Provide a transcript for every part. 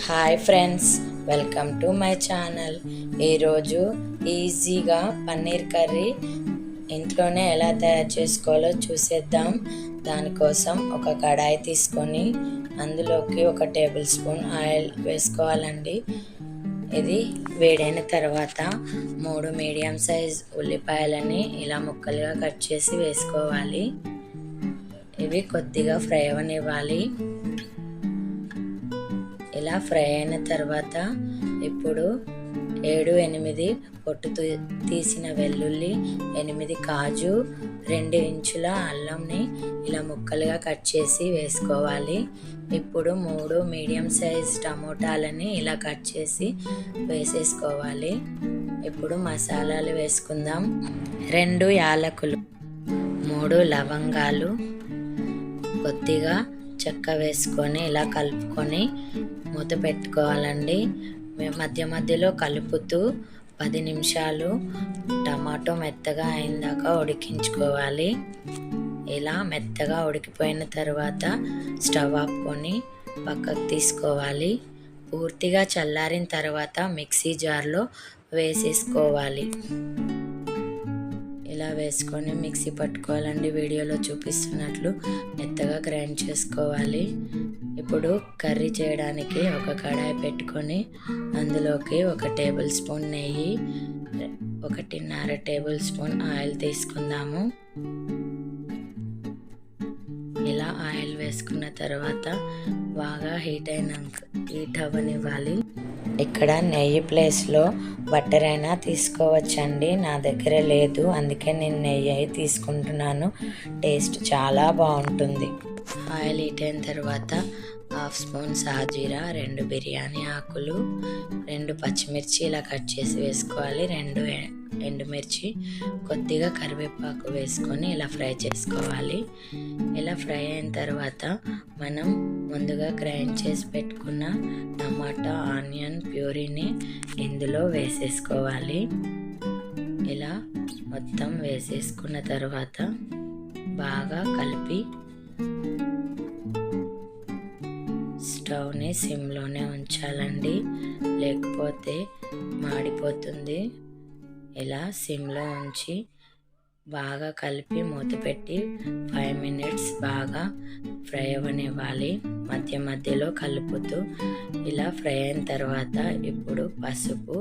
Hi friends, welcome to my channel. ఈరోజు ఈజీగా paneer curry ఇంట్లోనే ఎలా తయారు చేసుకోవాలో చూసేద్దాం. దానికోసం ఒక కడాయి తీసుకొని అందులోకి 1 టేబుల్ స్పూన్ ఆయిల్ వేసుకోవాలండి. ఇది వేడైన తర్వాత 3 మీడియం సైజ్ ఉల్లిపాయలని ఇలా ముక్కలుగా కట్ చేసి వేసుకోవాలి. ఇవి కొద్దిగా ఫ్రై అవ్వనివ్వాలి. ఇలా ఫ్రై అయిన తర్వాత ఇప్పుడు 7-8 పొట్టు తీసిన వెల్లుల్లి, 8 కాజు, 2 ఇంచుల అల్లంని ఇలా ముక్కలుగా కట్ చేసి వేసుకోవాలి. ఇప్పుడు 3 మీడియం సైజ్ టమోటాలని ఇలా కట్ చేసి వేసేసుకోవాలి. ఇప్పుడు మసాలాలు వేసుకుందాం. 2 యాలకులు, 3 లవంగాలు, కొద్దిగా చెక్క వేసుకొని ఇలా కలుపుకొని మూత పెట్టుకోవాలండి. మధ్య మధ్యలో కలుపుతూ 10 నిమిషాలు టమాటో మెత్తగా అయిందాక ఉడికించుకోవాలి. ఇలా మెత్తగా ఉడికిపోయిన తర్వాత స్టవ్ ఆపుకొని పక్కకు తీసుకోవాలి. పూర్తిగా చల్లారిన తర్వాత మిక్సీ జార్లో వేసేసుకోవాలి. ఇలా వేసుకొని మిక్సీ పట్టుకోవాలండి. వీడియోలో చూపిస్తున్నట్లు మెత్తగా గ్రైండ్ చేసుకోవాలి. ఇప్పుడు కర్రీ చేయడానికి ఒక కడాయి పెట్టుకొని అందులోకి 1 టేబుల్ స్పూన్ నెయ్యి, 1.5 టేబుల్ స్పూన్ ఆయిల్ తీసుకుందాము. ఇలా ఆయిల్ వేసుకున్న తర్వాత బాగా హీట్ అవ్వనివ్వాలి. ఇక్కడ నెయ్యి ప్లేస్లో బటర్ అయినా తీసుకోవచ్చండి. నా దగ్గర లేదు, అందుకే నేను నెయ్యి తీసుకుంటున్నాను. టేస్ట్ చాలా బాగుంటుంది. ఆయిల్ హీట్ అయిన తర్వాత 1/2 స్పూన్ సాజీరా, 2 బిర్యానీ ఆకులు, 2 పచ్చిమిర్చి ఇలా కట్ చేసి వేసుకోవాలి. 2 ఎండుమిర్చి, కొద్దిగా కరివేపాకు వేసుకొని ఇలా ఫ్రై చేసుకోవాలి. ఇలా ఫ్రై అయిన తర్వాత మనం ముందుగా గ్రైండ్ చేసి పెట్టుకున్న టమాటా ఆనియన్ ప్యూరీని ఇందులో వేసేసుకోవాలి. ఇలా మొత్తం వేసేసుకున్న తర్వాత బాగా కలిపి స్టవ్ని సిమ్లోనే ఉంచాలండి, లేకపోతే మాడిపోతుంది. ఇలా సిమ్లో ఉంచి బాగా కలిపి మూత పెట్టి 5 మినిట్స్ బాగా ఫ్రై అవ్వనివ్వాలి. మధ్య మధ్యలో కలుపుతూ ఇలా ఫ్రై అయిన తర్వాత ఇప్పుడు పసుపు,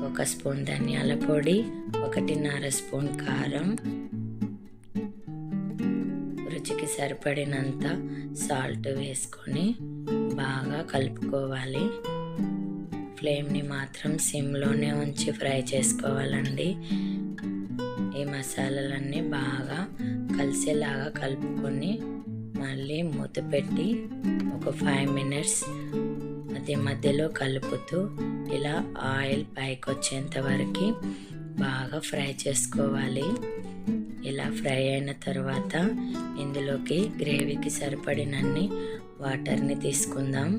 1 స్పూన్ ధనియాల పొడి, 1.5 స్పూన్ కారం, రుచికి సరిపడినంత సాల్ట్ వేసుకొని బాగా కలుపుకోవాలి. ఫ్లేమ్ని మాత్రం సిమ్లోనే ఉంచి ఫ్రై చేసుకోవాలండి. ఈ మసాలాలన్నీ బాగా కలిసేలాగా కలుపుకొని మళ్ళీ మూత పెట్టి ఒక 5 మినిట్స్ మధ్య మధ్యలో కలుపుతూ ఇలా ఆయిల్ పైకి వచ్చేంత వరకు బాగా ఫ్రై చేసుకోవాలి. ఇలా ఫ్రై అయిన తర్వాత ఇందులోకి గ్రేవీకి సరిపడినన్ని వాటర్ని తీసుకుందాం.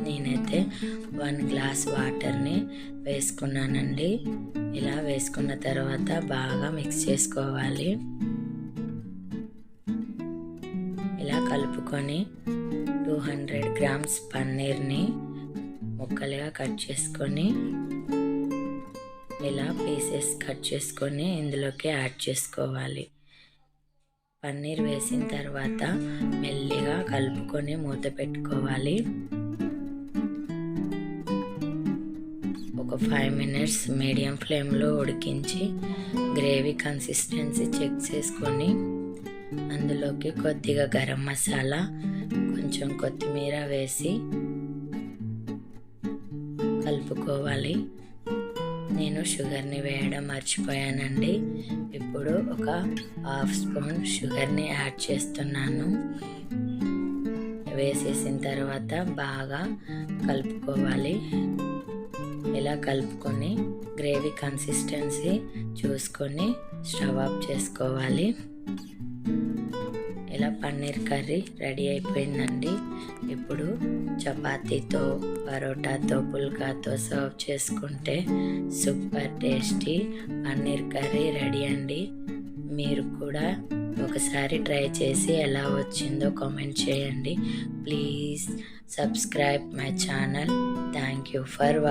నేనైతే 1 గ్లాస్ వాటర్ని వేసుకున్నానండి. ఇలా వేసుకున్న తర్వాత బాగా మిక్స్ చేసుకోవాలి. ఇలా కలుపుకొని 200 గ్రామ్స్ పన్నీర్ని ముక్కలుగా కట్ చేసుకొని ఇలా పీసెస్ కట్ చేసుకొని ఇందులోకి యాడ్ చేసుకోవాలి. పన్నీర్ వేసిన తర్వాత మెల్లిగా కలుపుకొని మూత పెట్టుకోవాలి. ఒక 5 మినిట్స్ మీడియం ఫ్లేమ్లో ఉడికించి గ్రేవీ కన్సిస్టెన్సీ చెక్ చేసుకొని అందులోకి కొద్దిగా గరం మసాలా, కొంచెం కొత్తిమీర వేసి కలుపుకోవాలి. నేను షుగర్ని వేయడం మర్చిపోయానండి. ఇప్పుడు ఒక 1/2 స్పూన్ షుగర్ని యాడ్ చేస్తున్నాను. వేసేసిన తర్వాత బాగా కలుపుకోవాలి. ఇలా కలుపుకొని గ్రేవీ కన్సిస్టెన్సీ చూసుకొని స్టవ్ ఆఫ్ చేసుకోవాలి. ఇలా పన్నీర్ కర్రీ రెడీ అయిపోయిందండి. ఇప్పుడు చపాతీతో, పరోటాతో, పుల్కాతో సర్వ్ చేసుకుంటే super tasty paneer curry ready అండి. మీరు కూడా ఒకసారి ట్రై చేసి ఎలా వచ్చిందో కామెంట్ చేయండి. Please subscribe my channel. Thank you for